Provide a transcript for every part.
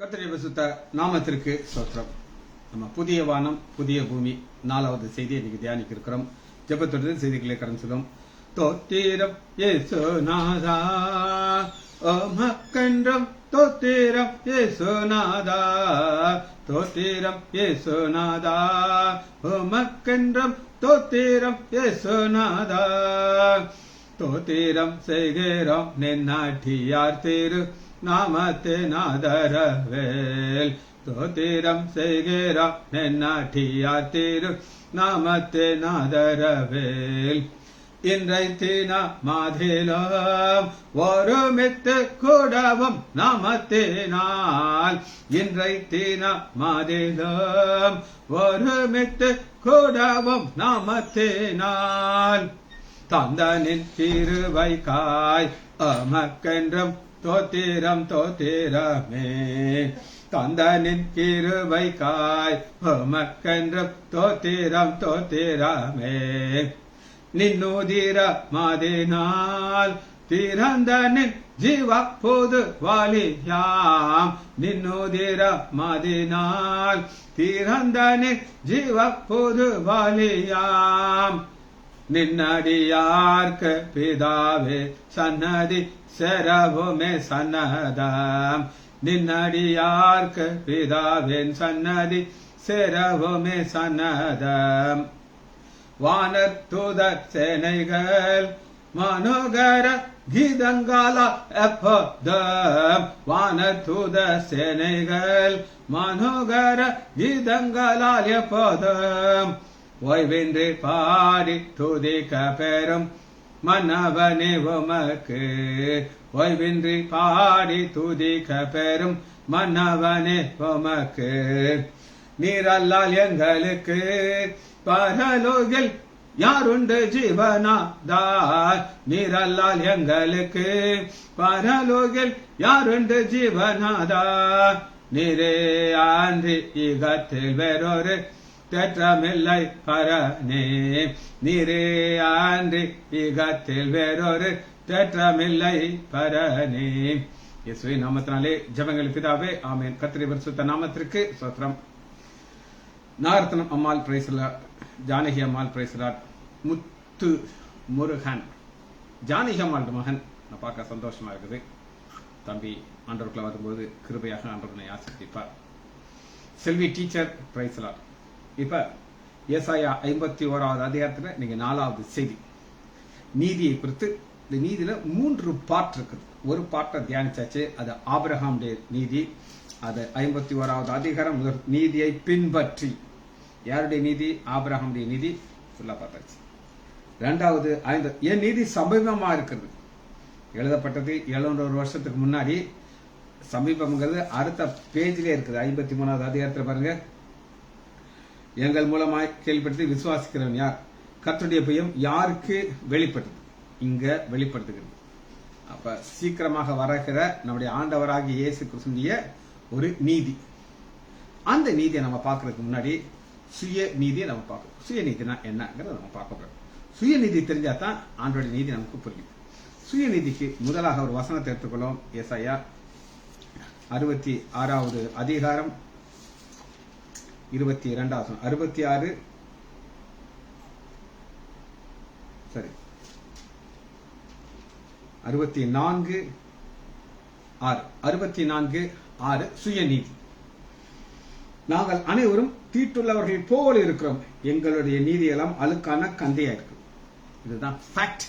கர்த்தருடைய பரிசுத்த நாமத்திற்கு ஸ்தோத்திரம். நம்ம புதிய வானம் புதிய பூமி 4வது செய்தியை இன்னைக்கு தியானிக்க இருக்கிறோம். ஜெபத்துடன் செய்திகளை கடந்து செல்லும். தோத்திரம் இயேசுநாதா, உமக்கென்றும் தோத்திரம் இயேசுநாதா, தோத்திரம் இயேசுநாதா, உமக்கென்றும் தோத்திரம் இயேசுநாதா, தோத்திரம் செய்கிறோம் நின்னாட்டியார் திரு நாமத்தே நாதரவேல், தோத்திரம் செய்கிறோம் நின்னாட்டியார் திரு நாமத்தே நாதரவேல். இன்றைத்தின மாதிலும் ஒருமித்து கூடவும் நாமத்தினால், இன்றைத்தின மாதிலும் ஒருமித்து கூடவும் நாமத்தினால், தந்தனின் திருவைக்காய் அமக்கென்றும் தோத்திரம் தோத்திரமே, தந்தனின் கிருபைக்காய் உமக்கென்றும் தோத்திரம் தோத்திரமே. நின்னுதிர மாதினால் திறந்தனின் ஜீவ பொது வாலியாம், நின்னுதிர மாதினால் திறந்தனின் ஜீவ பொது வாலியாம். நின்னடியார்க்கு பிதாவே சன்னதி செரவுமே சன்னதம், நின்னடியார்க்கு பிதாவின் சன்னதி செரவுமே சன்னதம். வானர் தூதர் சேனைகள் மனோகர கீதங்கால எப்போதும், வானர் தூதர் சேனைகள் மனோகர கீதங்களால் எப்போதும், ஓய்வின்றி பாடி துதிக்க பெறும் மன்னவனே உமக்கு, ஓய்வின்றி பாடி துதிக்க பெறும் மன்னவனே உமக்கு. நீரல்லால் எங்களுக்கு பரலோகில் யாருண்டு ஜீவனாதார், நீரல்லால் எங்களுக்கு பரலோகில் யாருண்டு ஜீவனாதார். நீரே அன்றி ஈகத்தில் வேறொரு தேற்றமில்லை பரனே, நீரே அன்றி ஈகத்தில் வேறொரு தேற்றமில்லை பரனே. இயேசுவின் நாமத்தினாலே ஜெபங்கள் பிதாவே, ஆமென். கர்த்தருடைய பரிசுத்த நாமத்திற்கு ஸ்தோத்திரம். நாகரத்னம் அம்மாள் பிரைஸ்லாட், ஜானகி அம்மாள் பிரைஸ்லாட், முத்து முருகன் ஜானகி அம்மாள் மகன். நான் பார்க்க சந்தோஷமா இருக்குது. தம்பி ஆண்டவருக்குள்ள வரும்போது கிருபையாக ஆண்டவனை ஆசீர்வதிப்பார். செல்வி டீச்சர் பிரைஸ்லாட். இப்ப ஏசாயா 51வது அதிகாரத்துல நீங்க 4வது செய்தி நீதியை குறித்து. இந்த நீதியில 3 பார்ட் இருக்குது. ஒரு பார்ட்டை தியானிச்சாச்சு, அது ஆபிரகாமுடைய நீதி. அது 51வது அதிகாரம் நீதியை பின்பற்றி. யாருடைய நீதி? ஆபிரகாமுடைய நீதி. ஃபுல்லா பார்த்தாச்சு. 2வது என் நீதி சமீபமா இருக்கிறது. எழுதப்பட்டது 700 வருஷத்துக்கு முன்னாடி. சமீபம்ங்கிறது அடுத்த பேஜிலே இருக்குது. 53வது அதிகாரத்துல பாருங்க. எங்கள் மூலமாய் கேள்விப்படுத்தி விசுவாசிக்கிறவன் யார்? கர்த்தருடைய பயம் யாருக்கு வெளிப்பட்டது? இங்க வெளிப்படுத்துகிறது. அப்ப சீக்கிரமாக வருகிற நம்முடைய ஆண்டவராகிய இயேசு கிறிஸ்துவின் ஒரு நீதி. அந்த நீதியை நம்ம பார்க்கறதுக்கு முன்னாடி சுய நீதியை நம்ம பார்க்கணும். சுயநீதினா என்னங்கிறத நம்ம பார்க்க போறோம். சுயநீதி தெரிஞ்சாதான் ஆண்டவருடைய நீதி நமக்கு புரியும். சுயநீதிக்கு முதலாக ஒரு வசனத்தை எடுத்துக்கொள்ளும். ஏசாயா 66வது அதிகாரம் 22வது 66 சரி 64:6 சுயநீதி. நாங்கள் அனைவரும் தீட்டுள்ளவர்கள் போல இருக்கிறோம், எங்களுடைய நீதி எல்லாம் அழுக்கான கந்தையா இருக்கு. இதுதான் ஃபேக்ட்.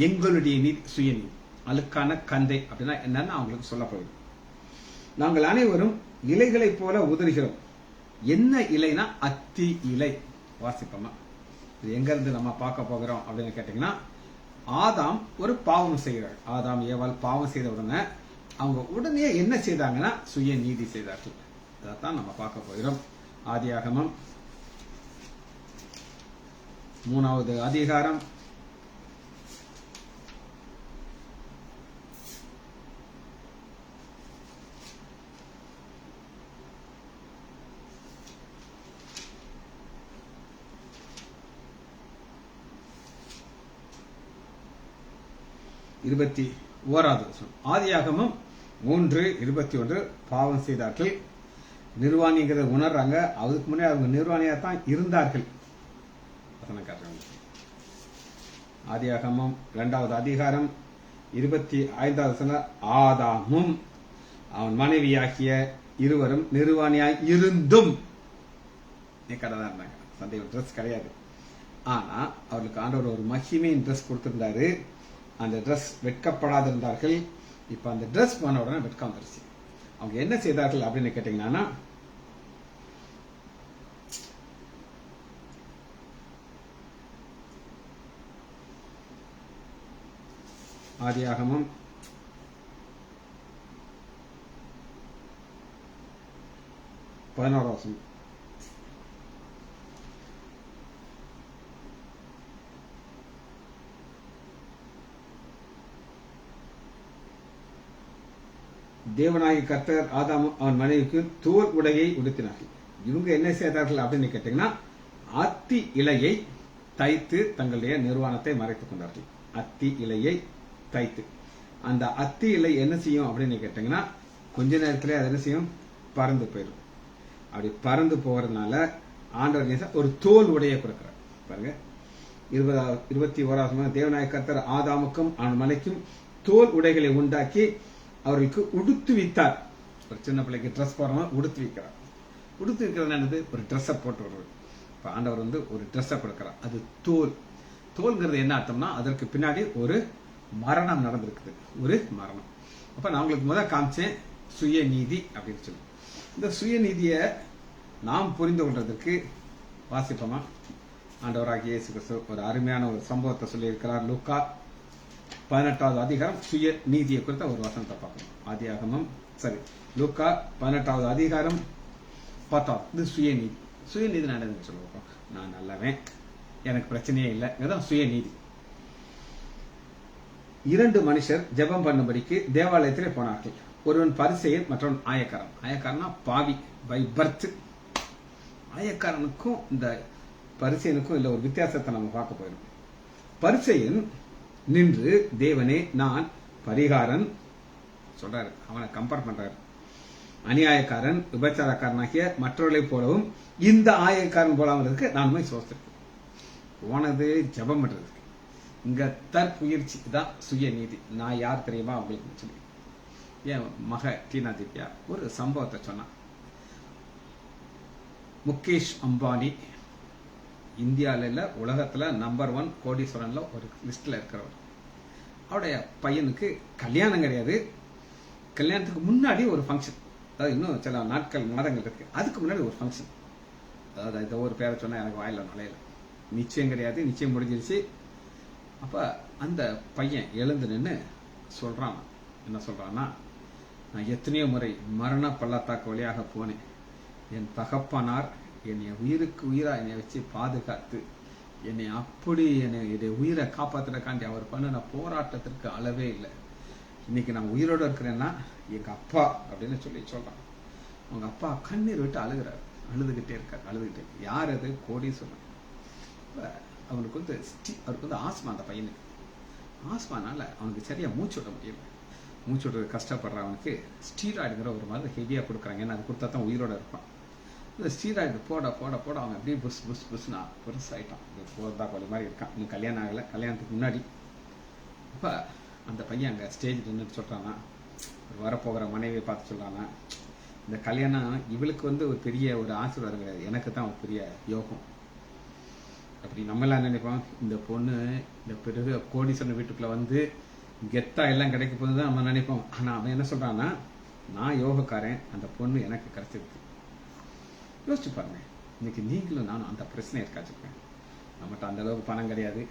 எங்களுடைய நீதி சுயநீதி அழுக்கான கந்தை அப்படின்னா என்னன்னு அவங்களுக்கு சொல்ல போகுது. நாங்கள் அனைவரும் இலைகளை போல உதறுகிறோம். என்ன இலைனா அத்தி இலை. வாசிப்போமா, இது எங்க இருந்து நம்ம பார்க்க போகிறோம் அப்படின்னு கேட்டீங்கன்னா, ஆதாம் ஒரு பாவம் செய்கிறார். ஆதாம் ஏவாள் பாவம் செய்த உடனே அவங்க உடனே என்ன செய்தாங்கன்னா சுய நீதி செய்தார்கள். அதைத்தான் நம்ம பார்க்க போகிறோம். ஆதியாகமம் 3வது அதிகாரம் 21வது வசனம். ஆதியாகமம் 3:21 பாவம் செய்தார்கள். நிர்வாணிங்கிறத உணர்றாங்க. அதுக்கு முன்னாடி அவங்க நிர்வாணியா தான் இருந்தார்கள். ஆதியாகமம் 2வது அதிகாரம் 25வது ஆதாமும் அவன் மனைவியாக்கிய இருவரும் நிர்வாணியாய் இருந்தும் கடைதான் இருந்தாங்க. சந்தேகம் ட்ரெஸ் கிடையாது. ஆனா அவர்களுக்கு ஆண்டவர் ஒரு மகிமையின் ட்ரெஸ் கொடுத்திருந்தாரு. அந்த ட்ரெஸ் வெட்கப்படாது இருந்தார்கள். இப்ப அந்த ட்ரெஸ் பண்ண உடனே வெட்கம் வந்துருச்சு. அவங்க என்ன செய்தார்கள் அப்படின்னு கேட்டீங்கன்னா, ஆதியாகமம் 11 தேவனாகிய கர்த்தர் ஆதாம் அவன் மனைவிக்கு தோல் உடையை உடுத்தினார்கள். இவங்க என்ன செய்தார்கள் அப்படின்னு கேட்டீங்கன்னா, அத்தி இலையை தைத்து தங்களுடைய நிர்வாணத்தை மறைத்துக் கொண்டார்கள். அத்தி இலையை தைத்து, அந்த அத்தி இலை என்ன செய்யும் அப்படின்னு கேட்டீங்கன்னா, கொஞ்ச நேரத்திலே அது என்ன செய்யும், பறந்து போயிடும். அப்படி பறந்து போறதுனால ஆண்டவர் ஒரு தோல் உடைய கொடுக்கிறார். பாருங்க 21 தேவனாகிய கர்த்தர் ஆதாமுக்கும் அவன் மனைக்கும் தோல் உடைகளை உண்டாக்கி அவர்களுக்கு உடுத்துவித்தார். ஒரு சின்ன பிள்ளைக்கு ட்ரெஸ் போடுறவங்க உடுத்து வைக்கிறார். உடுத்து வைக்கிறது என்னது, ஒரு ட்ரெஸ்ஸை போட்டு விடுறது. இப்ப ஆண்டவர் ஒரு ட்ரெஸ்ஸை கொடுக்கிறார். அது தோல். தோல்ங்கிறது என்ன அர்த்தம்னா, அதற்கு பின்னாடி ஒரு மரணம் நடந்திருக்குது, ஒரு மரணம். அப்ப நான் உங்களுக்கு முதல் காமிச்சேன் சுயநீதி அப்படின்னு சொல்லி. இந்த சுயநீதியை நாம் புரிந்து கொள்றதுக்கு வாசிப்போமா? ஆண்டவராகிய இயேசு கிறிஸ்து ஒரு அருமையான ஒரு சம்பவத்தை சொல்லி இருக்கிறார். லூக்கா 18வது அதிகாரம் சுய நீதியை குறித்த ஒரு வசனத்தை பார்க்கணும். லூக்கா 18வது அதிகாரம் 10வது. இது சுயநீதி. சுயநீதி நடந்து சொல்லுவோம். நான் நல்லவன், எனக்கு பிரச்சனையே இல்லை, இதுதான் சுயநீதி. 2 மனுஷர் ஜெபம் பண்ணும்படிக்கு தேவாலயத்திலே போனார்கள். ஒருவன் பரிசேயன், மற்றவன் ஆயக்காரன். ஆயக்காரனா பாவி, பை பர்த். ஆயக்காரனுக்கும் இந்த பரிசேயனுக்கும் இல்ல ஒரு வித்தியாசத்தை நம்ம பார்க்க போயிடும். பரிசேயன் நின்று, தேவனே, நான் பரிகாரன் சொல்றாரு, அவனை கம்பேர் பண்றாரு. அநியாயக்காரன், விபச்சாரக்காரனாகிய மற்றவர்களை போலவும் இந்த ஆயக்காரன் போலாமல் இருக்கு, நானுமே சோசிருக்கேன். போனது ஜபம் பண்றதுக்கு. இங்க தற்புயற்சி தான் சுயநீதி. நான் யார் தெரியுமா அவங்களுக்கு சொல்லி என் மக டீனா திவ்யா ஒரு சம்பவத்தை சொன்னான். முகேஷ் அம்பானி இந்தியாவில் உலகத்துல நம்பர் 1 கோடீஸ்வரன்ல ஒரு லிஸ்ட்ல இருக்கிறவர். அவருடைய பையனுக்கு கல்யாணம் கிடையாது. கல்யாணத்துக்கு முன்னாடி ஒரு ஃபங்க்ஷன், அதாவது இன்னும் சில நாட்கள் மாதங்கள் இருக்கு, அதுக்கு முன்னாடி ஒரு ஃபங்க்ஷன். அதாவது இந்த ஒரு பேரை சொன்னா எனக்கு வாயில நுழையல. நிச்சயம் கிடையாது, நிச்சயம் முடிஞ்சிருச்சு. அப்ப அந்த பையன் எழுந்து நின்று சொல்றான். என்ன சொல்றான்னா, நான் எத்தனையோ முறை மரண பள்ளத்தாக்கு வழியாக போனேன். என் தகப்பனார் என்னை உயிருக்கு உயிரா என்னை வச்சு பாதுகாத்து என்னை அப்படி என்னுடைய உயிரை காப்பாத்துறதுக்காண்டி அவர் பண்ணின போராட்டத்திற்கு அளவே இல்லை. இன்னைக்கு நான் உயிரோடு இருக்கிறேன்னா எங்க அப்பா அப்படின்னு சொல்றான். அவங்க அப்பா கண்ணீர் விட்டு அழுகிறார், அழுதுகிட்டே இருக்கார். யார் அது? கோடீஸ்வரன். அவருக்கு ஆஸ்மா. அந்த பையனுக்கு ஆஸ்மானால அவனுக்கு சரியா மூச்சு விட முடியல. மூச்சு விட கஷ்டப்படுற அவனுக்கு ஸ்டீராய்டுங்கிற ஒரு மாதிரி ஹெவியா கொடுக்குறாங்க. ஏன்னா அது கொடுத்தா தான் உயிரோட இருப்பான். இந்த ஸ்டீராய்டு போட போட போட அவன் அப்படியே புஷ் புஷ் புஷ்னா பெருசாயிட்டான். போதா கோழி மாதிரி இருக்கான். இன்னும் கல்யாணம் ஆகலை, கல்யாணத்துக்கு முன்னாடி. அப்ப அந்த பையன் அங்க ஸ்டேஜ் நின்று சொல்றானா, வரப்போகிற மனைவியை பார்த்து சொல்றானா, இந்த கல்யாணம் இவளுக்கு ஒரு பெரிய ஒரு ஆசீர்வாதம் கிடையாது, எனக்கு தான் ஒரு பெரிய யோகம். அப்படி நம்ம எல்லாம் நினைப்போம், இந்த பொண்ணு இந்த பெரிய கோடீஸ்வரன் வீட்டுக்குள்ள கெத்தா எல்லாம் கிடைக்க போகுதுதான் நம்ம நினைப்போம். ஆனா அவன் என்ன சொல்றான்னா, நான் யோகக்காரன், அந்த பொண்ணு எனக்கு கிடைச்சிருக்கு. யோசிச்சு பாருங்க, இன்னைக்கு நீங்களும் நானும் அந்த பிரச்சனை இருக்காச்சுருக்கேன். நம்மகிட்ட அந்த அளவுக்கு பணம் கிடையாது,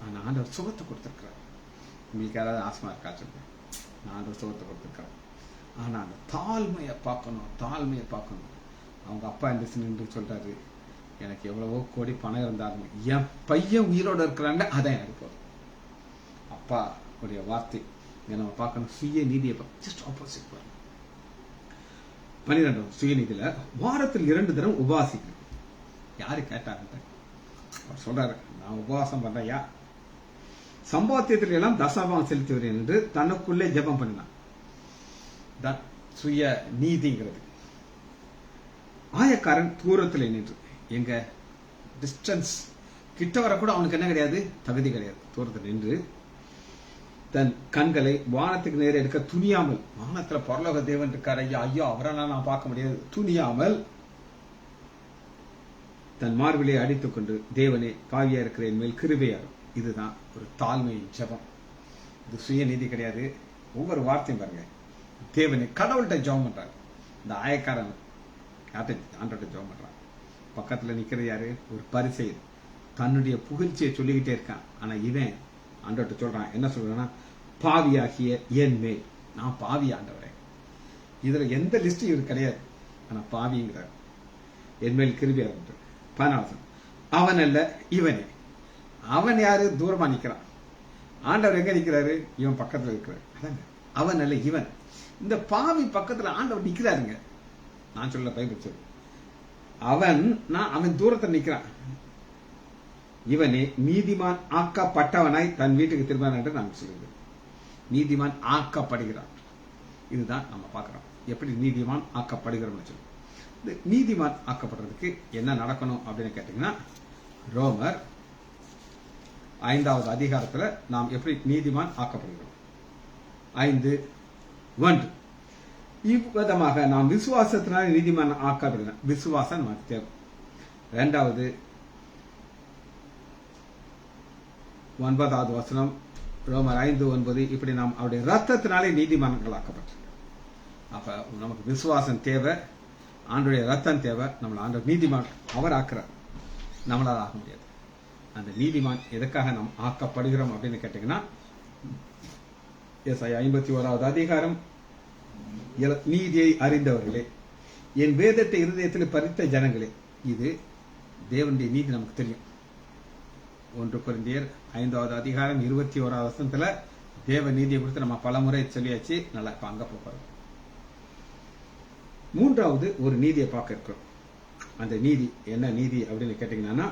ஆனா ஆண்டவர் சுகத்தை கொடுத்துருக்கிறார். உங்களுக்கு யாராவது ஆஸ்மா இருக்காச்சுருக்கேன், நான் ஆண்டவர் சுகத்தை கொடுத்துருக்கிறேன். ஆனா அந்த தாழ்மையை பார்க்கணும். அவங்க அப்பா நின்று சொல்றாரு, எனக்கு எவ்வளவோ கோடி பணம் இருந்தாலும் என் பையன் உயிரோட இருக்கிறாங்க, அதான் எனக்கு போதும். அப்பா உடைய வார்த்தை நம்ம பார்க்கணும். சுய நீதியை ஜஸ்ட் ஆப்போசிட் பாருங்க. 12 சுயநீதியில வாரத்தில் 2 தரம் உபவாசிக்கணும். யாரு கேட்டாங்க? அவர் சொல்றாரு, நான் உபவாசம் பண்றையா, சம்பாத்தியத்தில் எல்லாம் தசமபாகம் செலுத்துகிறேன் என்று தனக்குள்ளே ஜெபம் பண்ணினான். தான் சுய நீதிங்கிறது. ஆயக்காரன் தூரத்தில் நின்று, எங்க டிஸ்டன்ஸ் கிட்ட வர கூட அவனுக்கு என்ன கிடையாது, தகுதி கிடையாது. தூரத்தில் நின்று தன் கண்களை வானத்துக்கு நேரே எடுக்க துணியாமல், வானத்துல பரலோக தேவன் இருக்கார், ஐயா ஐயோ அவரெல்லாம் நான் பார்க்க முடியாது, துணியாமல் தன் மார்பிலே அடித்துக் கொண்டு, தேவனே பாவியா இருக்கிற என் மேல் கிருபையாகும். இதுதான் ஒரு தாழ்மையின் ஜெபம். இது சுயநீதி கிடையாது. ஒவ்வொரு வார்த்தையும் பாருங்க, தேவனை கடவுள்கிட்ட ஜெபம் பண்றாரு. இந்த ஆயக்காரன் ஆண்டவர்கிட்ட ஜெபம் பண்றான். பக்கத்துல நிக்கிறது யாரு, ஒரு பரிசேயன். தன்னுடைய புகழ்ச்சியை சொல்லிக்கிட்டே இருக்கான். ஆனா இவன் ஆண்டவர்கிட்ட சொல்றான், என்ன சொல்றான்னா, பாவியாகிய என் மேல், நான் பாவி ஆண்டவரே. இதுல எந்த லிஸ்டும் இவரு கிடையாது, ஆனா பாவிங்கிறார். என் மேல் கிருபையாகும். 14 அவன் அல்ல இவனே. அவன் யாரு, தூரமா நிக்கிறான். ஆண்டவர் எங்க நிக்கிறாரு, இவன் பக்கத்துல இருக்கிறார். அதாங்க அவன் அல்ல இவன். இந்த பாவி பக்கத்துல ஆண்டவர் நிக்கிறாருங்க. நான் சொல்ல பைபிள் சொல்லு, அவன் தூரத்தில் நிக்கிறான். இவனே நீதிமான் ஆக்கப்பட்டவனாய் தன் வீட்டுக்கு திரும்பினான் என்று நான் சொல்லுகிறேன். நீதிமான் ஆக்கப்படுகிறான். இதுதான் நம்ம பார்க்கிறோம், எப்படி நீதிமான் ஆக்கப்படுகிறோம்னு சொல்லி. இந்த நீதிமான் ஆக்கப்படுறதுக்கு என்ன நடக்கணும் அப்படின்னு கேட்டீங்கன்னா, ரோமர் 5வது அதிகாரத்துல நாம் எப்படி நீதிமான் ஆக்கப்படுகிறோம். 5:1 இவ்விதமாக நாம் விசுவாசத்தினால் நீதிமான் ஆக்கப்படுகிறோம். விசுவாசம் நமக்கு தேவை. 2வது 9வது வசனம், ரோமர் 5:9 இப்படி நாம் அவருடைய ரத்தத்தினாலே நீதிமான்கள் ஆக்கப்பட்டிருக்கிறோம். அப்ப நமக்கு விசுவாசம் தேவை, ஆண்டவருடைய ரத்தம் தேவை. நம்மள ஆண்டவர் நீதிமான் அவர் ஆக்குறார், நம்மளால் ஆக முடியாது. அந்த நீதிமான் எதுக்காக நாம் ஆக்கப்படுகிறோம் அப்படின்னு கேட்டீங்கன்னா, ஏசாயா 51வது அதிகாரம், நீதியை அறிந்தவர்களே, என் வேதத்தை இருதயத்தில் பறித்த ஜனங்களே. இது தேவனுடைய நீதி நமக்கு தெரியும். 1 கொரிந்தியர் 5வது அதிகாரம் 21வது வசனத்துல தேவ நீதியை குறித்து நம்ம பலமுறை சொல்லியாச்சு. நல்லா இப்ப அங்க போறோம். 3வது ஒரு நீதியை பார்க்க இருக்கிறோம். அந்த நீதி என்ன நீதி அப்படின்னு கேட்டீங்கன்னா,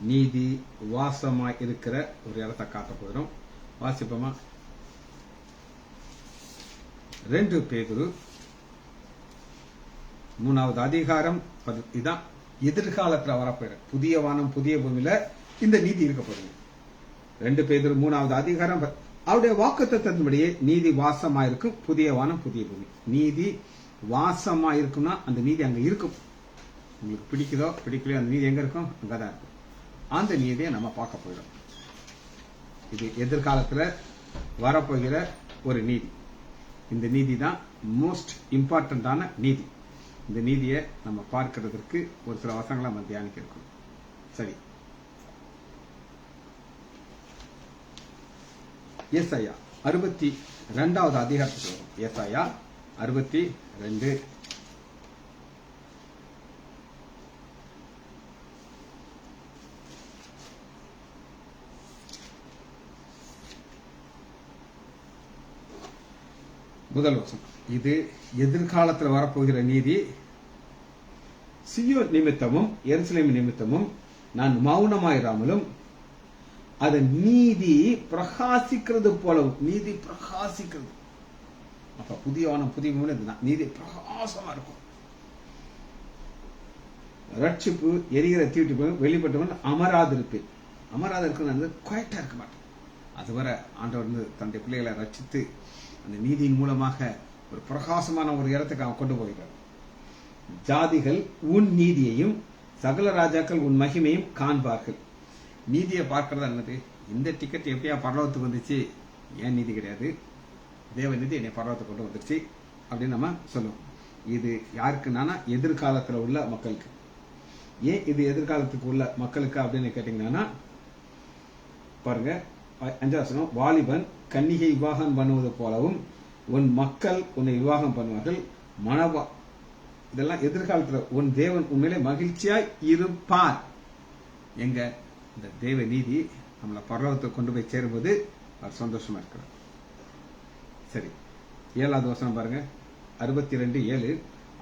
நீதி வாசமாய் இருக்கிற ஒரு இடத்தை காட்ட போகிறோம். வாசிப்போமா? 2 பேதுரு 3வது அதிகாரம். இதுதான் எதிர்காலத்தில் வரப்போகிற புதிய வானம் புதிய பூமியில இந்த நீதி இருக்க போறீங்க. 2 பேதுரு 3வது அதிகாரம். அவருடைய வாக்குத்தத்தத்தின்படியே நீதி வாசமாயிருக்கும், புதிய வானம் புதிய பூமி. நீதி வாசமாயிருக்கும்னா அந்த நீதி அங்க இருக்கும். உங்களுக்கு பிடிக்குதோ பிடிக்கலையோ அந்த நீதி எங்க இருக்கும், அங்கதான் இருக்கும். அந்த நீதியை நம்ம பார்க்க போகிறோம். இது எதிர்காலத்துல வரப்போகிற ஒரு நீதி. இந்த நீதி தான் மோஸ்ட் இம்பார்ட்டன்டான நீதி. இந்த நீதியை நம்ம பார்க்கிறதுக்கு ஒரு சில வசங்களை நம்ம தியானிக்க இருக்கோம். சரி, ஏசாயா 62வது அதிகாரத்துக்கு வரும். ஏசாயா 62. முதல் வசனம். இது எதிர்காலத்தில் வரப்போகிற நீதி. சீயோன் நிமித்தமும் எருசலேம் நிமித்தமும் நான் மௌனமாயிராமலும் அதன் நீதி பிரகாசிக்கிறது போலவும். நீதி பிரகாசிக்கிறது. அப்ப புதிய வானம் புதிய பூமி இதுதான். நீதி பிரகாசமா இருக்கும். ரட்சிப்பு எரிகிற தீட்டு வெளிப்பட்டவன் அமராதிருப்பேன். அமராத இருக்கிறது குவைட்டா இருக்க மாட்டேன். அதுவரை ஆண்டவர் வந்து தன்னுடைய பிள்ளைகளை ரட்சித்து அந்த நீதியின் மூலமாக ஒரு பிரகாசமான ஒரு இடத்துக்கு அவன் கொண்டு போகிறார். ஜாதிகள் உன் நீதியையும் சகல ராஜாக்கள் உன் மகிமையும் காண்பார்கள். நீதியை பார்க்கறது என்னது? இந்த டிக்கெட் எப்படியா பரலோகத்துக்கு வந்துச்சு? ஏன் நீதி கிடையாது, தேவ நீதி என்னை பரலோகத்துக்கு கொண்டு வந்துருச்சு அப்படின்னு நம்ம சொல்லுவோம். இது யாருக்குன்னா எதிர்காலத்தில் உள்ள மக்களுக்கு. ஏன் இது எதிர்காலத்துக்கு உள்ள மக்களுக்கு அப்படின்னு கேட்டீங்கன்னா, பாருங்க 5வது வசனம். வாலிபன் கன்னிகை விவாகம் பண்ணுவது போலவும் உன் மக்கள் உன்னை விவாகம் பண்ணுவார்கள். மனவா இதெல்லாம் எதிர்காலத்தில் உன் தேவன் உண்மையிலே மகிழ்ச்சியாய் இருப்பார். எங்க இந்த தேவ நீதி நம்மளை பரலோகத்தை கொண்டு போய் சேரும்போது அவர் சந்தோஷமா இருக்கிறார். சரி, 7வது வசனம் பாருங்க. 62:7.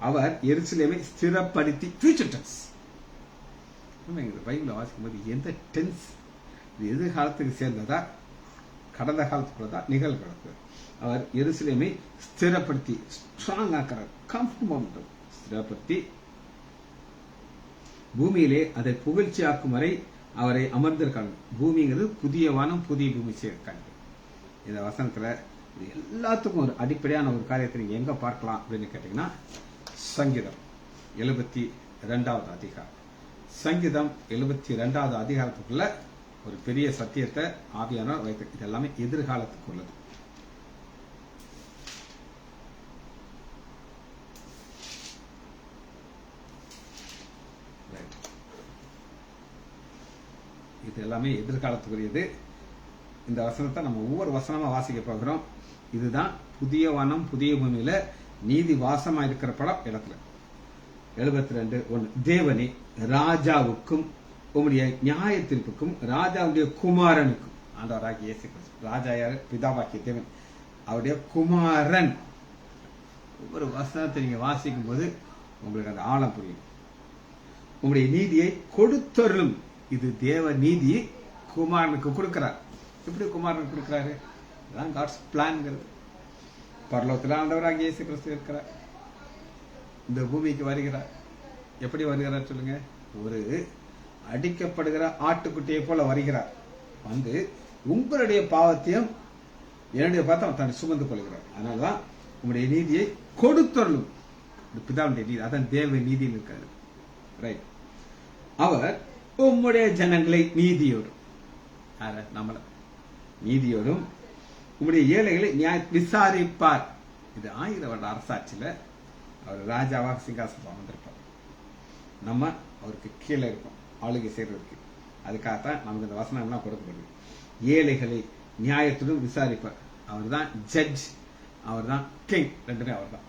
அவர் எருசலேமை ஸ்திரப்படுத்தி, ஃபியூச்சர் டென்ஸ். பைபிளை வாசிக்கும் போது எந்த டென்ஸ் இது எதிர்காலத்துக்கு சேர்ந்ததா, கடந்த காலத்துக்குள்ளதா, நிகழ்காலத்து. அவர் எருசலேமை ஸ்திரப்படுத்தி ஸ்ட்ராங் ஆக்கிறார், கம்ஃபர்ட் ஸ்திரப்படுத்தி பூமியிலே அதை புகழ்ச்சியாக்கும் வரை அவரை அமர்ந்திருக்காங்க. பூமிங்கிறது புதிய வானம் புதிய பூமி சேர்க்காங்க. இந்த வசனத்துல இது எல்லாத்துக்கும் ஒரு அடிப்படையான ஒரு காரியத்தை நீங்க எங்க பார்க்கலாம் அப்படின்னு கேட்டீங்கன்னா, சங்கீதம் 72வது அதிகாரம். சங்கீதம் 72வது அதிகாரத்துக்குள்ள ஒரு பெரிய சத்தியத்தை ஆவியானவர் வைத்து, இது எல்லாமே எதிர்காலத்துக்கு உள்ளது. இது எல்லாமே எதிர்காலத்துக்குரியது. இந்த வசனத்தை நம்ம ஒவ்வொரு வசனமா வாசிக்க போகிறோம். இதுதான் புதிய வானம் புதிய பூமியில நீதி வாசமா இருக்கிற படம் இடத்துல. 72:1 தேவனே, ராஜாவுக்கும் உம்முடைய நியாய தீர்ப்புக்கும் ராஜாவுடைய குமாரனுக்கும், ஆண்டவராகிய இயேசு கிறிஸ்து, ராஜா யாரு? பிதாவாகிய தேவன், அவருடைய குமாரன். ஒவ்வொரு வசனத்தை நீங்க வாசிக்கும் போது உங்களுக்கு அந்த ஆழம் புரியும். உங்களுடைய நீதியை கொடுத்தருளும். இது தேவ நீதி குமாரனுக்கு கொடுக்கிறார். எப்படி குமாரனுக்கு கொடுக்கிறாரு? இதுதான் காட்ஸ் பிளான்ங்கிறது. பரலோகத்தில் ஆண்டவராகிய இயேசு கிறிஸ்து இருக்கிறார், இந்த பூமிக்கு வருகிறார். எப்படி வருகிறார் சொல்லுங்க? ஒரு அடிக்கப்படுகிற ஆட்டுக்குட்டியை போல வருகிறார். வந்து உங்களுடைய பாவத்தையும் என்னுடைய பாவத்தை தன்னை சுமந்து கொள்கிறார். அதனாலதான் உங்களுடைய நீதியை கொடுத்தருளும். பிதாவுடைய நீதி, அதான் தேவ நீதியில் இருக்காரு. ரைட். அவர் உம்முடைய ஜனங்களை நீதியோடும், நம்மள நீதியோடும் உம்முடைய ஏழைகளை விசாரிப்பார். இது 1000 வருட அரசாட்சியில அவர் ராஜாவாக சிங்காசனம் வந்திருப்பார். நம்ம அவருக்கு கீழே இருக்கோம், ஆளுகை செய்யறதுக்கு. அதுக்காகத்தான் நமக்கு இந்த வசனம் எல்லாம் கொடுக்கப்படுது. ஏழைகளை நியாயத்துடன் விசாரிப்பார். அவர் தான் ஜட்ஜ், அவர் தான் கிங், ரெண்டுமே அவர் தான்.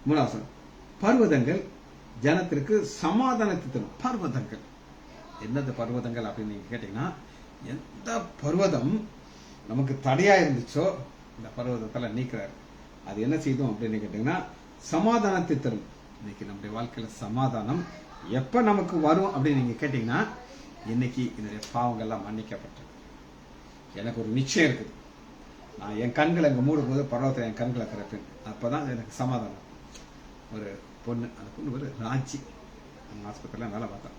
3வது, பர்வதங்கள் ஜனத்திற்கு சமாதானத்தை தரும். பர்வதங்கள் என்னது? பர்வதங்கள் அப்படின்னு நீங்க கேட்டீங்கன்னா, எந்த பர்வதம் நமக்கு தடையா இருந்துச்சோ இந்த பர்வதத்துல நீக்கிறார். அது என்ன செய்தோம் அப்படின்னு கேட்டீங்கன்னா, சமாதானத்தை தரும். இன்னைக்கு நம்முடைய வாழ்க்கையில சமாதானம் எப்ப நமக்கு வரும் அப்படின்னு நீங்க கேட்டீங்கன்னா, இன்னைக்கு என்னுடைய பாவங்கள்லாம் மன்னிக்கப்பட்டது. எனக்கு ஒரு நிச்சயம் இருக்குது. நான் என் கண்களை அங்க மூடும் போது பர்வதத்தில் என் கண்களை திறப்பேன். அப்பதான் எனக்கு சமாதானம். ஒரு பொண்ணு, அந்த பொண்ணு ஒரு ராஜி, அந்த ஆஸ்பத்திரியில் வேலை பார்த்தேன்.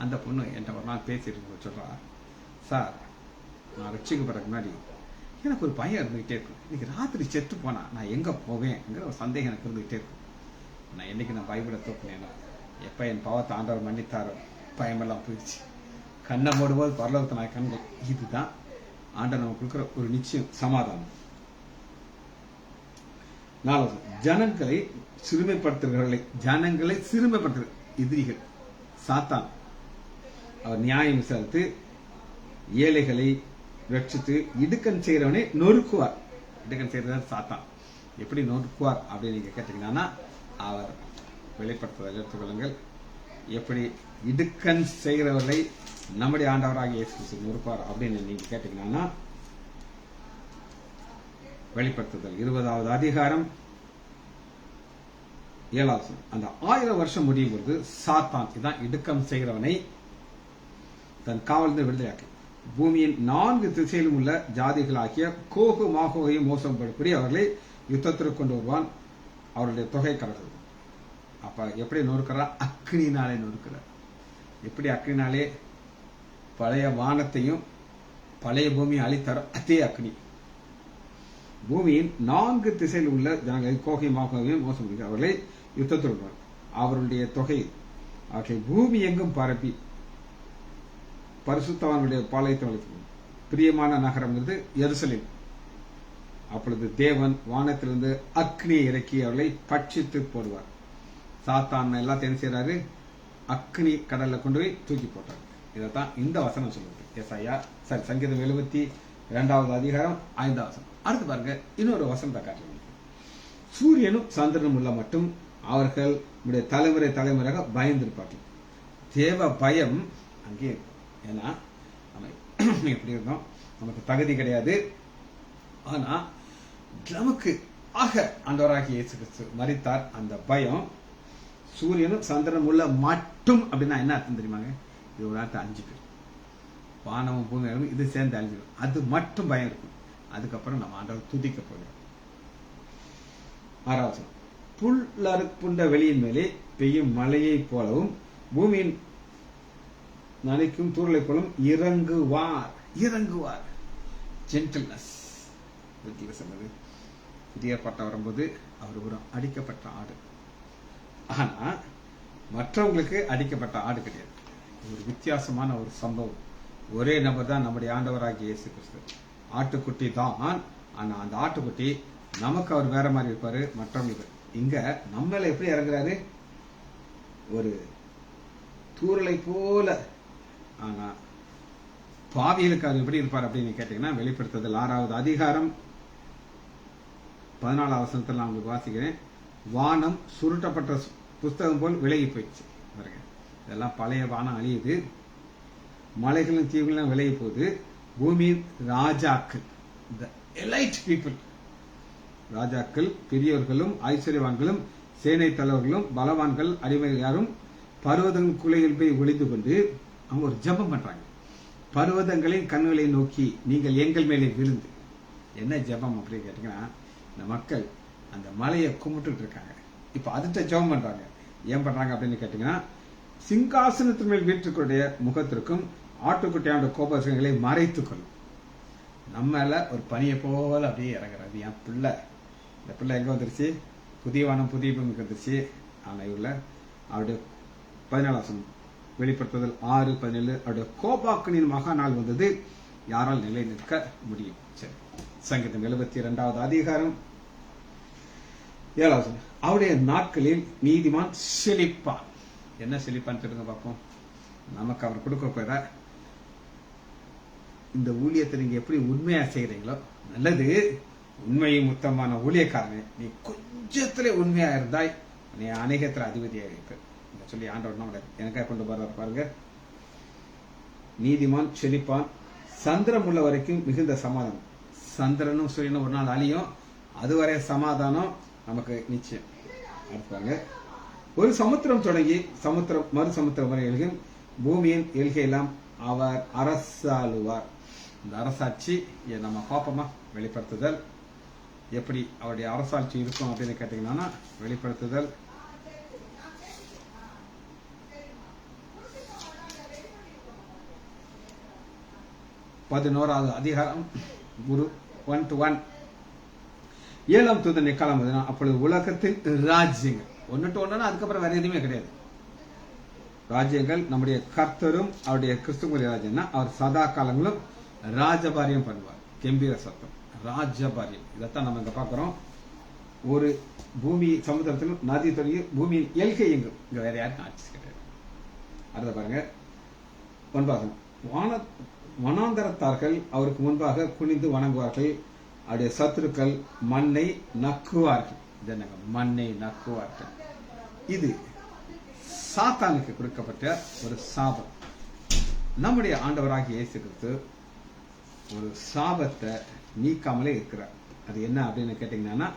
அந்த பொண்ணு என்கிட்ட ஒரு நாள் பேசிட்டு சொல்றா, சார் நான் ரட்சிக்கப்படுறதுக்கு முன்னாடி எனக்கு ஒரு பயம் இருந்துகிட்டே இருக்கும். இன்னைக்கு ராத்திரி செத்து போனா நான் எங்க போவேன்ங்கிற ஒரு சந்தேகம் எனக்கு இருந்துகிட்டே இருக்கும். நான் என்னைக்கு நான் பைபிளை தூக்குனேன்னா, எப்ப என் பாவத்தை ஆண்டவர் மன்னித்தாரோ பயமெல்லாம் போயிடுச்சு. கண்ணை மூடும்போது பரலோகத்தை நான் கண்கள். இதுதான் ஆண்டவர் நமக்கு கொடுக்குற ஒரு நிச்சயம், சமாதானம். 4வது, ஜனங்களை சிறுமைப்படுத்துகிறவர்களை, ஜனங்களை சிறுமைப்படுத்துகிற எதிரிகள் சாத்தான். அவர் நியாயம் விசாரித்து ஏழைகளை ரட்சித்து இடுக்கன் செய்கிறவனை நொறுக்குவார். இடுக்கன் செய்கிறவர் சாத்தான். எப்படி நொறுக்குவார் அப்படின்னு நீங்க கேட்டீங்கன்னா, அவர் வெளிப்படுத்துவதை எடுத்துக்கொள்ளுங்கள். எப்படி இடுக்கன் செய்கிறவர்களை நம்முடைய ஆண்டவராக இயேசு கிறிஸ்து நொறுக்குவார் அப்படின்னு நீங்க கேட்டீங்கன்னா, வெளிப்படுத்துதல் 20வது அதிகாரம் 7வது. அந்த 1000 வருஷம் முடியும் பொழுது சாத்தான், இதான் இடுக்கம் செய்கிறவனை, தன் காவலிருந்து விடுதலையாக்கி பூமியின் 4 திசையிலும் உள்ள ஜாதிகளாகிய கோகு மாகோகையும் மோசம் படுப்படி அவர்களை யுத்தத்திற்கு கொண்டு வருவான். அவருடைய தொகை கடந்தது. அப்ப எப்படி நொறுக்கிறார்? அக்னினாலே நொறுக்கிறார். எப்படி அக்னினாலே? பழைய வானத்தையும் பழைய பூமியை அழித்தாரோ அதே அக்னி. பூமியின் 4 திசையில் உள்ள ஜனங்களை கோகை மாகோகையும் மோசம் படுத்தி அவர்களை யுத்தத்திற்கு அவருடைய தொகை அவற்றை பூமி எங்கும் பரப்பி பரிசுத்தவானுடைய பாளையத்தை வளர்த்து பிரியமான நகரம்ங்கிறது எருசலேம். அப்பொழுது தேவன் வானத்திலிருந்து அக்னியை இறக்கி அவர்களை பட்சித்து போடுவார். சாத்தான் எல்லாத்தையும் செய்யறாரு, அக்னி கடல்ல கொண்டு போய் தூக்கி போட்டார். இதைத்தான் இந்த வசனம் சொல்லுது. ஏசாயா சங்கீதம் 72வது அதிகாரம் 5வது வசனம். அடுத்து பாருங்க, இன்னொரு வசனத்தை காட்டுறாங்க. சூரியனும் சந்திரனும் உள்ள மட்டும் அவர்கள் தலைமுறை தலைமுறையாக பயந்திருப்பார்கள். தேவ பயம் அங்கே இருக்கும். ஏன்னா நம்ம எப்படி இருந்தோம், நமக்கு தகுதி கிடையாது. ஆனா நமக்கு ஆக ஆண்டவராகிய இயேசு கிறிஸ்து மரித்தார். அந்த பயம் சூரியனும் சந்திரனும் உள்ள மட்டும் அப்படின்னா என்ன அர்த்தம் தெரியுமாங்க? இது ஒரு நாட்டு 5 பேர். வானமும் பூமியும் இது சேர்ந்து அழிஞ்சிடும். அது மட்டும் பயம் இருக்கும். அதுக்கப்புறம் நம்ம ஆண்டவர் துதிக்க போகிறோம். 6வது புல்லறுப்புண்ட வெளியின் மேலே பெய்யும் மழையை போலவும் பூமியின் நனைக்கும் தூரலை போலும் இறங்குவார். ஜென்டில்னஸ். சொன்னது புதிய பாட்டம் வரும்போது அவர் ஒரு அடிக்கப்பட்ட ஆடு. ஆனா மற்றவங்களுக்கு அடிக்கப்பட்ட ஆடு கிடையாது. ஒரு வித்தியாசமான ஒரு சம்பவம். ஒரே நபர் தான் நம்முடைய ஆண்டவராகிய இயேசு கிறிஸ்து. ஆட்டுக்குட்டி தான். ஆனா அந்த ஆட்டுக்குட்டி நமக்கு அவர் வேற மாதிரி இருப்பாரு, மற்றவங்களுக்கு. இங்க நம்மள எப்படி இறங்குறாரு? ஒரு தூரலை போல. ஆனா பாவிகளுக்கு அவர் எப்படி இருப்பார் அப்படின்னு கேட்டீங்கன்னா, வெளிப்படுத்துதல் 6வது அதிகாரம் 14வது வசனத்தில் நான் உங்களுக்கு வாசிக்கிறேன். வானம் சுருட்டப்பட்ட புஸ்தகம் போல் விலகி போயிடுச்சு. இதெல்லாம் பழைய வானம் அழியுது. மலைகளும் தீவுகளும் விலகி போகுது. பூமியின் ராஜாக்கள், எலைட் பீப்புள், ராஜாக்கள், பெரியவர்களும் ஐஸ்வர்யவான்களும் சேனை தலைவர்களும் பலவான்கள் அடிமைகள் யாரும் பர்வதங்கள் குலையில் போய் ஒளிந்து கொண்டு அவங்க ஒரு ஜெபம் பண்றாங்க. பர்வதங்களின் கண்களை நோக்கி நீங்கள் எங்கள் மேலே விழுந்து. என்ன ஜெபம் அப்படின்னு கேட்டீங்கன்னா, இந்த மக்கள் அந்த மலையை கும்பிட்டு இருக்காங்க. இப்ப அதுட்ட ஜெபம் பண்றாங்க. ஏன் பண்றாங்க அப்படின்னு கேட்டீங்கன்னா, சிங்காசனத்தின் மேல் வீட்டுக்குடைய முகத்திற்கும் ஆட்டுக்குட்டியாண்ட கோபங்களை மறைத்துக் கொள்ளும். நம்மள ஒரு பனியை போல அப்படியே இறங்குறாரு. என் பிள்ளை, இந்த பிள்ளை எங்க வந்துருச்சு? புதிய வானம் புதிய பூமிக்கு வந்துருச்சு. ஆனா இவர்ல அவருடைய 14 வெளிப்படுத்துதல் 6:17 அவருடைய கோபாக்கனின் மகா நாள் வந்தது, யாரால் நிலை நிற்க முடியும்? சரி, சங்கீதம் 72வது அதிகாரம் 7வது அவருடைய நாட்களில் நீதிமான் செழிப்பான். என்ன செழிப்பான்னு சொல்லுங்க பார்ப்போம். நமக்கு அவர் கொடுக்க போற இந்த ஊழியத்தை நீங்க எப்படி உண்மையா செய்யறீங்களோ நல்லது. உண்மையும் முத்தமான ஊழியக்காரனே, நீ கொஞ்சத்துல உண்மையா இருந்தாய், நீ அநேகத்துல அதிபதியாக இருக்க சொல்லி ஆண்டவர் எனக்காக கொண்டு போறாரு பாருங்க. நீதிமான் செழிப்பான், சந்திரன் உள்ள வரைக்கும் மிகுந்த சமாதானம். சந்திரனும் சூரியனும் ஒரு நாள் அழியும், அதுவரை சமாதானம் நமக்கு நிச்சயம். அடுத்தாங்க, ஒரு சமுத்திரம் தொடங்கி மறு சமுத்திரம் வரை எழுகும், பூமியின் எல்கையெல்லாம் அவர் அரசாளுவார். இந்த அரசாட்சி நம்ம பார்ப்போமா? வெளிப்படுத்துதல் எப்படி அவருடைய அரசாட்சி இருக்கும் அப்படின்னு கேட்டீங்கன்னா, வெளிப்படுத்துதல் 11வது அதிகாரம் 1-1. 7ஆம் தூதன் எக்காலம் வந்ததுன்னா, அப்பொழுது உலகத்தின் ராஜ்யங்கள் ஒன்னுட்டு ஒண்ணுன்னா அதுக்கப்புறம் வேற எதுவுமே கிடையாது. ராஜ்யங்கள் நம்முடைய கர்த்தரும் அவருடைய கிறிஸ்துவ ராஜ்யம்னா அவர் சதா காலங்களும் ராஜபாரியம் பண்ணுவார். கம்பீர சத்தம், ராஜபாரியம். இதைத்தான் நம்ம இங்க பாக்குறோம். ஒரு பூமி சமுத்திரத்திலும் நதி தொடங்கி பூமியின் எல்கை எங்கும். இங்க வேற யாருக்கும் ஆட்சி கிடையாது. அடுத்த பாருங்க 9. வனாந்தரத்தார்கள் அவருக்கு முன்பாக குனிந்து வணங்குவார்கள், அவருடைய சத்துருக்கள் மண்ணை நக்குவார்கள். மண்ணை நக்குவார்கள். இது சாத்தானுக்கு கொடுக்கப்பட்ட ஒரு சாபம். நம்முடைய ஆண்டவராகிய இயேசு கிறிஸ்து ஒரு சாபத்தை நீக்காமலே இருக்கிறார். அது என்ன அப்படின்னு கேட்டீங்கன்னா,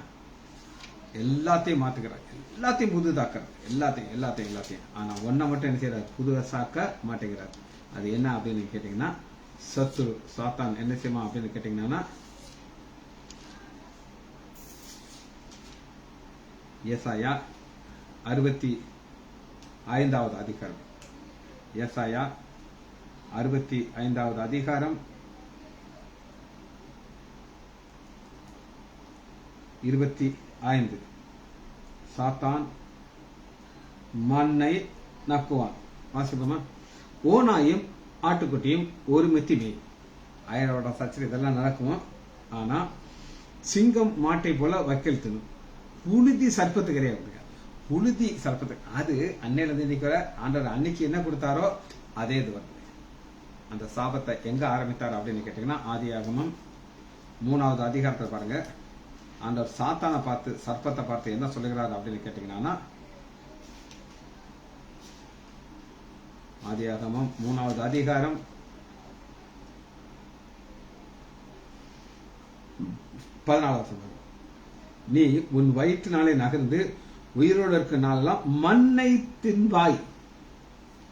எல்லாத்தையும் மாத்துக்கிறார், எல்லாத்தையும் புதுதாக்குறார், எல்லாத்தையும். ஆனா ஒன்ன மட்டும் என்ன செய்யறார்? புதுசாக்க மாட்டேங்கிறார். அது என்ன அப்படின்னு கேட்டீங்கன்னா, சத்துரு சாத்தான் என்ன செய்யுமா அப்படின்னு கேட்டீங்கன்னா, ஏசாயா 65வது அதிகாரம், ஏசாயா 65வது அதிகாரம் 25. சாத்தான் மண்ணை நக்குவான். வாசிப்போமா? ஓநாயும் ஆட்டுக்குட்டியும் ஒரு மெத்தி மேய். ஆயிரோட சச்சரி இதெல்லாம் நடக்கும். ஆனா சிங்கம் மாட்டை போல வக்கல் தின்னும். புழுதி சர்ப்பத்து கிடையாது. புழுதி சர்ப்பத்துக்கு அது அன்னையில இன்னைக்கு வர ஆண்டவர் அன்னைக்கு என்ன கொடுத்தாரோ அதே இது வருது. அந்த சாபத்தை எங்க ஆரம்பித்தார் அப்படின்னு கேட்டீங்கன்னா, ஆதியாகமம் 3வது அதிகாரத்தை பாருங்க. ஆண்டவர் சாத்தானை பார்த்து, சர்ப்பத்தை பார்த்து என்ன சொல்லுகிறார் அப்படின்னு கேட்டீங்கன்னா, ஆதியாகமம் 3வது அதிகாரம் 14. நீ உன் வயிற்றினாலே நகர்ந்து உயிரோடு இருக்க நாளெல்லாம் மண்ணை தின்பாய்.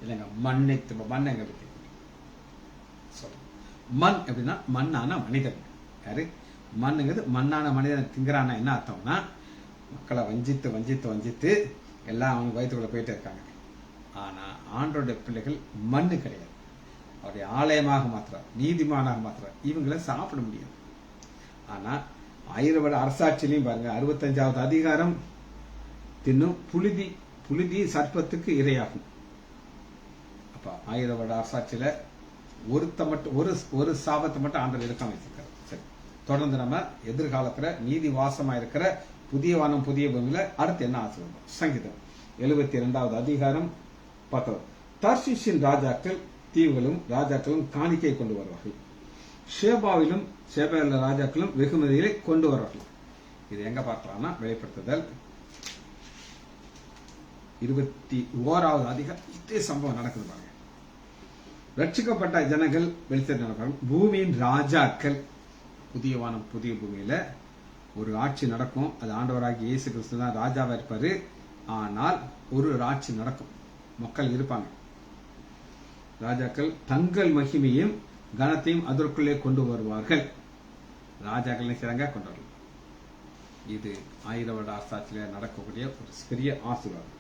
இல்லைங்க, மண்ணை தின்ப. மண்ணை எங்க பத்தி சொல்ற மண் எப்படின்னா மண்ணான மனிதன். யாரு? மண்ணுங்கிறது மண்ணான மனிதன் திங்கிறான என்ன அர்த்தம்னா மக்களை வஞ்சித்து வஞ்சித்து வஞ்சித்து எல்லாம் அவங்க வயிற்றுக்குள்ள போயிட்டே இருக்காங்க. ஆனா ஆண்டோடைய பிள்ளைகள் மண்ணு கிடையாது, அவருடைய ஆலயமாக மாத்துறார், நீதிமானாக மாத்துறார். இவங்களை சாப்பிட முடியாது. ஆனா 1000 வருட அரசாட்சியிலையும் பாருங்க 65வது அதிகாரம் தின்னும் புழுதி. புழுதி சர்ப்பத்துக்கு இரையாகும். அப்ப 1000 வருட அரசாட்சியில ஒரு சாபத்தை மட்டும் ஆண்டவர் எடுக்காம வச்சிருக்காரு. சரி, தொடர்ந்து நம்ம எதிர்காலத்துல நீதி வாசமா இருக்கிற புதிய வானம் புதிய பூமியில அடுத்து என்ன ஆசீர்வாதம்? சங்கீதம் 72வது அதிகாரம் 10. தர்ஷீஷின் ராஜாக்கள் தீவுகளும் ராஜாக்களும் காணிக்கை கொண்டு வருவார்கள், ஷேபாவிலும் ஷேபாவில ராஜாக்களும் வெகுமதிகளை கொண்டு வருவார்கள். இது எங்க பார்க்கலாம்னா வெளிப்படுத்துதல் 21வது அதிகாரம். இதே சம்பவம் நடக்குது பாருங்க. ரட்சிக்கப்பட்ட ஜனங்கள் வெளிச்சத்தில் நடப்பார்கள். பூமியின் ராஜாக்கள் புதிய வானம் புதிய பூமியில ஒரு ஆட்சி நடக்கும். அது ஆண்டவராகிய இயேசு கிறிஸ்து தான் ராஜாவா இருப்பாரு. ஆனால் ஒரு ஆட்சி நடக்கும், மக்கள் இருப்பாங்க. ராஜாக்கள் தங்கள் மகிமையும் கனத்தையும் அதற்குள்ளே கொண்டு வருவார்கள். ராஜாக்கள் செய்றாங்க, கொண்டு வரலாம். இது 1000 வருட அரசாட்சியில நடக்கக்கூடிய ஒரு பெரிய ஆசீர்வாதம்.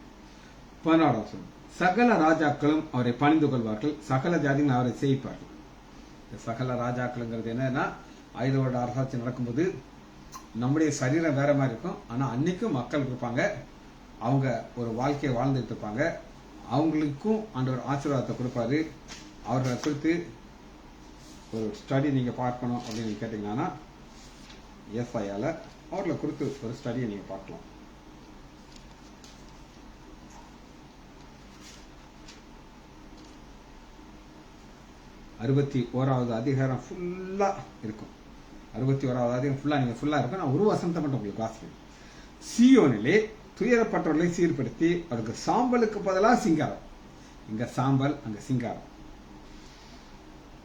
16 சகல ராஜாக்களும் அவரை பணிந்து கொள்வார்கள், சகல ஜாதிகளும் அவரை சேவிப்பார்கள். சகல ராஜாக்களுங்கிறது என்னன்னா 1000 வருட அரசாட்சி நடக்கும்போது நம்முடைய சரீரம் வேற மாதிரி இருக்கும். ஆனா அன்னைக்கும் மக்கள் இருப்பாங்க, அவங்க ஒரு வாழ்க்கையை வாழ்ந்துட்டு இருப்பாங்க. அவங்களுக்கும் ஆண்டவர் ஆசீர்வாதத்தை கொடுப்பாரு. அவர்களை குறித்து ஒரு ஸ்டடி நீங்க பார்க்கணும் அப்படின்னு கேட்டீங்கன்னா ஏசாயால அவர்களை குறித்து ஒரு ஸ்டடியை நீங்க பார்க்கலாம். அறுபத்தி 1வது அதிகாரம் ஃபுல்லா இருக்கும். 61வது அதிகாரம் ஃபுல்லா நீங்க ஃபுல்லா இருக்கும். நான் ஒரு வசனத்தை மட்டும் உங்களுக்கு வாசிக்கிறேன். சீயோனிலே துயரப்பட்டவர்களை சீர்படுத்தி அவருக்கு சாம்பலுக்கு பதிலாக சிங்காரம். இங்க சாம்பல், அங்க சிங்காரம்.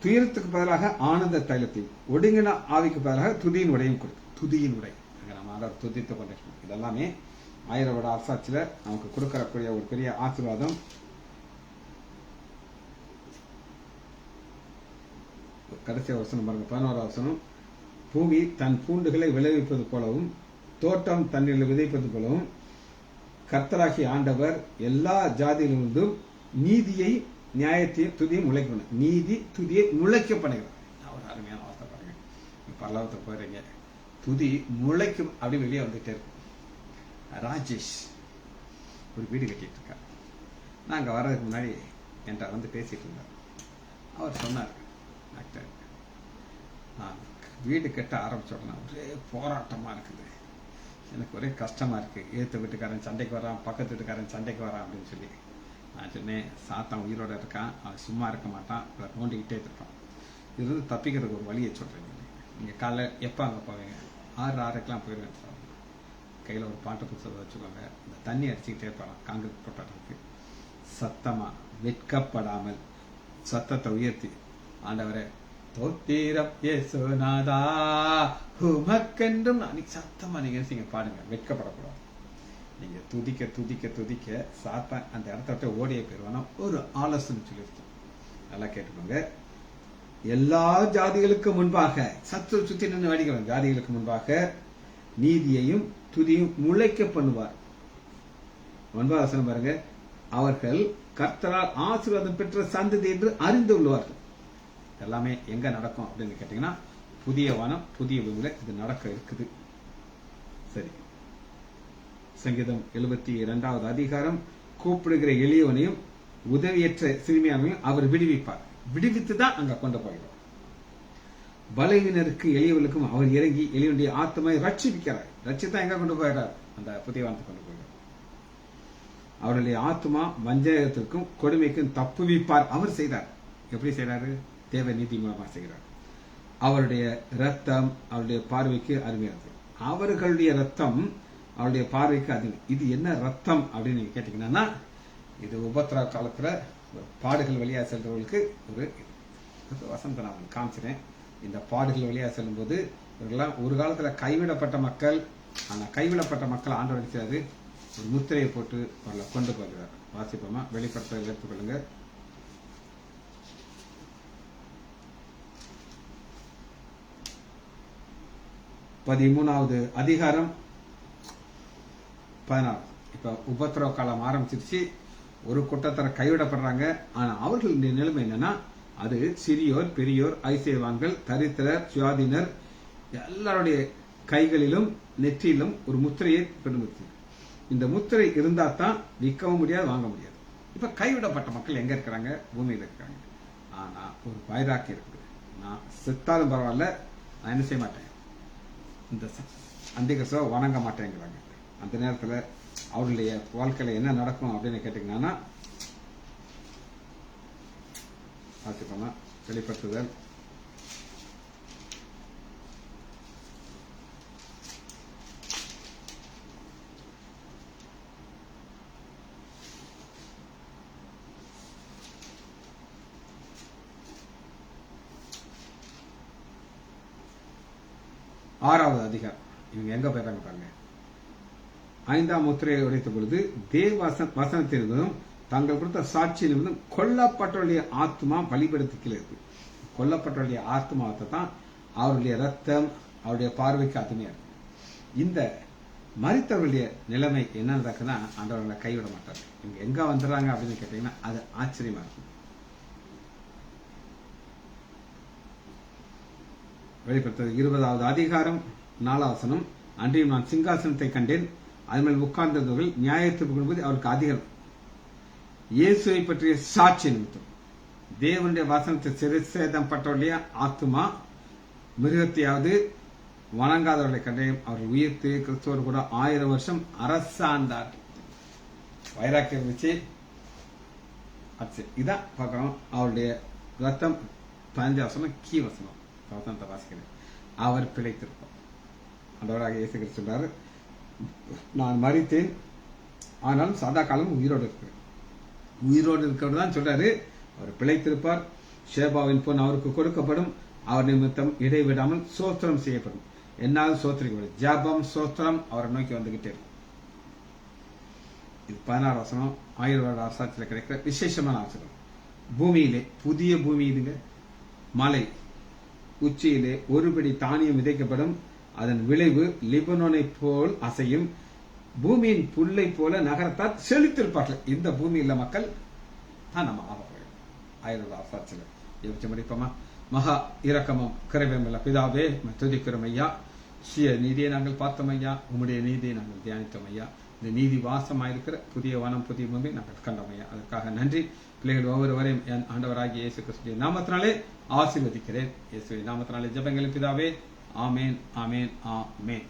துயரத்துக்கு பதிலாக ஆனந்த தைலத்தையும், ஒடுங்கின ஆவிக்கு பதிலாக துதியின் உடையும் கொடுத்து. துதியின் உடை நம்ம துதித்து கொண்டிருக்கோம். இதெல்லாமே 1000 வருட அரசாட்சியில நமக்கு கொடுக்கக்கூடிய ஒரு பெரிய ஆசீர்வாதம். கடைசி வசனம் பாருங்க, 11வது வசனம். பூமி தன் பூண்டுகளை விளைவிப்பது போலவும் தோட்டம் தண்ணீரில் விதைப்பது போலவும் கர்த்தராகிய ஆண்டவர் எல்லா ஜாதியிலிருந்தும் நீதியை நியாயத்தையும் துதியை முளைக்கணும். நீதி துதியை முளைக்க பண்ணுகிறார். ஒரு அருமையான வார்த்தை பாருங்க. பல்லவத்தை போறீங்க, துதி முளைக்கும் அப்படி வெளியே வந்துட்டே இருக்கும். ராஜேஷ் ஒரு வீடு கட்டிட்டு இருக்கார். நான் அங்க வர்றதுக்கு முன்னாடி என்கிட்ட வந்து பேசிட்டு இருந்தார். அவர் சொன்னார், டாக்டர் நான் வீடு கட்ட ஆரம்பிச்ச உடனே ஒரே போராட்டமா இருக்குது, எனக்கு ஒரே கஷ்டமா இருக்கு. ஏத்து வீட்டுக்காரன் சண்டைக்கு வரான், பக்கத்து வீட்டுக்காரன் சண்டைக்கு வரான் அப்படின்னு சொல்லி நான் சொன்னேன், சாத்தான் உயிரோட இருக்கான், அவன் சும்மா இருக்க மாட்டான், அதை நோண்டிக்கிட்டே இருப்பான். இது வந்து தப்பிக்கிறதுக்கு ஒரு வழியை சொல்றேன். நீங்க காலைல எப்போ அங்கே போவீங்க? 6:30க்கெல்லாம் போயிடுவேன். கையில் ஒரு பாட்டு புத்தகத்தை வச்சுக்கோங்க, இந்த தண்ணி அடிச்சுக்கிட்டே இருப்பான் காங்கிரீட் போட்டதுக்கு. சத்தமா வெட்கப்படாமல் சத்தத்தை உயர்த்தி, ஆண்டவரே தோத்திரம் இயேசுநாதா உமக்கென்றும் அன்னைக்கு சத்தமா நீங்க பாடுங்க, வெட்கப்படக்கூடாது. நீங்க துதிக்க துதிக்க துதிக்க சாத்தான் அந்த இடத்த விட்டு ஓடியே போயிடுவானா ஒரு ஆலோசனை சொல்லியிருக்கோம். நல்லா கேட்டுக்கோங்க. எல்லா ஜாதிகளுக்கு முன்பாக சத்து சுத்தி நின்று வேடிக்கணும். ஜாதிகளுக்கு முன்பாக நீதியையும் துதியும் முளைக்க பண்ணுவார். 9வது வசனம் பாருங்க, அவர்கள் கர்த்தரால் ஆசீர்வாதம் பெற்ற சந்ததி என்று அறிந்து கொள்வார்கள். எல்லாமே எங்க நடக்கும் அப்படின்னு கேட்டீங்கன்னா புதிய வானம் புதிய பூமியில இது நடக்க இருக்குது. சரி, சங்கீதம் 72வது அதிகாரம். கூப்பிடுகிற எளியவனையும் உதவியற்ற சிறுமியானையும் அவர் விடுவிப்பார். விடுவித்து தான் அங்க கொண்டு போயிடும். பலவீனருக்கு எளியவர்களுக்கும் அவர் இறங்கி எளியவனுடைய ஆத்மாவை ரட்சிப்பிக்கிறார். ரட்சித்தான் எங்க கொண்டு போயிடார்? அந்த புதிய வானத்தை கொண்டு போயிடார். அவருடைய ஆத்மா வஞ்சகத்திற்கும் கொடுமைக்கும் தப்புவிப்பார். அவர் செய்தார். எப்படி செய்யறாரு? தேவ நீதி மூலமா செய்கிறார். அவருடைய ரத்தம் அவருடைய பார்வைக்கு அருமையானது. அவர்களுடைய ரத்தம் அவருடைய பார்வைக்கு அது. இது என்ன ரத்தம் அப்படின்னு நீங்க கேட்டீங்கன்னா, இது உபத்திரவ காலத்துல பாடுகள் வழியா செல்றவர்களுக்கு ஒரு வசனத்தை நான் உங்களுக்கு காமிச்சிறேன். இந்த பாடுகள் வழியா செல்லும் போது இவர்களெல்லாம் ஒரு காலத்துல கைவிடப்பட்ட மக்கள். ஆனா கைவிடப்பட்ட மக்கள் ஆண்டவர் அடிச்சாரு, ஒரு முத்திரையை போட்டு அவர்களை கொண்டு போகிறார். வாசிப்போமா? வெளிப்படுத்த எடுத்துக்கொள்ளுங்க. 13வது அதிகாரம் 16. இப்ப உபத்திரவ காலம் ஆரம்பிச்சிருச்சு. ஒரு கூட்டத்தர கைவிடப்படுறாங்க. ஆனா அவர்களுடைய நிலைமை என்னன்னா, அது சிறியோர், பெரியோர், ஐசேவான்கள், தரித்திரர், சுயாதீனர் எல்லாருடைய கைகளிலும் நெற்றியிலும் ஒரு முத்திரையை பெருமுத்தி. இந்த முத்திரை இருந்தா தான் விற்கவும் முடியாது, வாங்க முடியாது. இப்ப கைவிடப்பட்ட மக்கள் எங்க இருக்கிறாங்க? பூமியில இருக்கிறாங்க. ஆனா ஒரு வைராக்கி இருக்குது. நான் செத்தாலும் பரவாயில்ல, நான் என்ன செய்ய மாட்டேன், இந்த அந்திகிறிஸ்துவை வணங்க மாட்டேங்கிறாங்க. அந்த நேரத்துல அவருடைய வாழ்க்கையில என்ன நடக்கும் அப்படின்னு கேட்டீங்கன்னா, பார்த்துக்கோங்க. வெளிப்படுத்துதல் 6வது அதிகாரம். இவங்க எங்க போயிட்டாங்க பாருங்க. 5ஆம் முத்திரையை உடைத்த பொழுது தேவ வசனத்திலிருந்தும் தங்கள் கொடுத்த சாட்சியிலிருந்தும் கொல்லப்பட்டவருடைய ஆத்மா பலிபடுத்திக்கல இருக்கு. கொல்லப்பட்டவருடைய ஆத்மாவத்தை தான் அவருடைய ரத்தம், அவருடைய பார்வைக்கு அத்துமையா இருக்கு. இந்த மரித்தவருடைய நிலைமை என்ன நடக்குன்னா, ஆண்டவர்களை கைவிட மாட்டாங்க. இவங்க எங்க வந்துடுறாங்க அப்படின்னு கேட்டீங்கன்னா, அது ஆச்சரியமா இருக்கும். வெளிப்படுத்தது 20வது அதிகாரம் 4வது வசனம். அன்றையும் நான் சிங்காசனத்தை கண்டேன், அது மேல் உட்கார்ந்தவர்கள் நியாயத்திற்கு கொண்டு அவருக்கு அதிகாரம். இயேசுவை பற்றிய சாட்சி நிமித்தம் தேவனுடைய வசனத்தை சிறுசேதம் பட்டவருடைய ஆத்மா மிருகத்தையாவது வணங்காதவர்களை கண்டேன். அவர்கள் உயிர்த்து கிறிஸ்துவோடு கூட 1000 வருஷம் அரசாண்டார். வைராக்கியம் இருந்துச்சு. இதான் பார்க்கணும். அவருடைய ரத்தம் 15 வசனம் கீ வசனம் வசனத்தை வாசிக்கிறேன். அவர் பிழைத்திருப்பார். ஆண்டவராக இயேசு கிறிஸ்து சொல்றாரு, நான் மரித்தேன், ஆனாலும் சதா காலம் உயிரோடு இருக்கிறேன். உயிரோடு இருக்கிறது தான் சொல்றாரு. அவர் பிழைத்திருப்பார். ஷேபாவின் பொன் அவருக்கு கொடுக்கப்படும். அவர் நிமித்தம் இடைவிடாமல் சோத்திரம் செய்யப்படும். என்னால் சோத்திரிக்கப்படும். ஜபம் சோத்திரம் அவரை நோக்கி வந்துகிட்டே இருக்கும். இது 16 வசனம் 1000 வருட அரசாட்சியில் கிடைக்கிற விசேஷமான ஆச்சரியம். பூமியிலே புதிய பூமி இதுங்க. மலை உச்சியிலே ஒருபடி தானியம் விதைக்கப்படும். அதன் விளைவு லிபனோனை போல் அசையும். பூமியின் புல்லை போல நகரத்தால் செழித்திருப்பார்கள். இந்த பூமியில மக்கள் தான் நம்ம ஆவார்கள். 1000 அரசாட்சியில் யோசிச்சு முடிப்போமா? மகா இரக்கமும் கிருபையுமுள்ள பிதாவே, துதிக்கிறோம் ஐயா. சுய நீதியை நாங்கள் பார்த்தோம் ஐயா. உம்முடைய நீதியை நாங்கள் தியானித்தோம் ஐயா. இந்த நீதி வாசமாயிருக்கிற புதிய வனம், புதிய பூமி நாங்கள் கண்டோம் ஐயா. அதற்காக நன்றி. பிள்ளைகள் ஒவ்வொருவரையும் என் ஆண்டவராகிய இயேசு கிறிஸ்துவின் நாமத்தினாலே ஆசீர்வதிக்கிறேன். இயேசுவின் நாமத்தினாலே ஜெபங்களின் பிதாவே. ஆமேன், ஆமேன், ஆமேன்.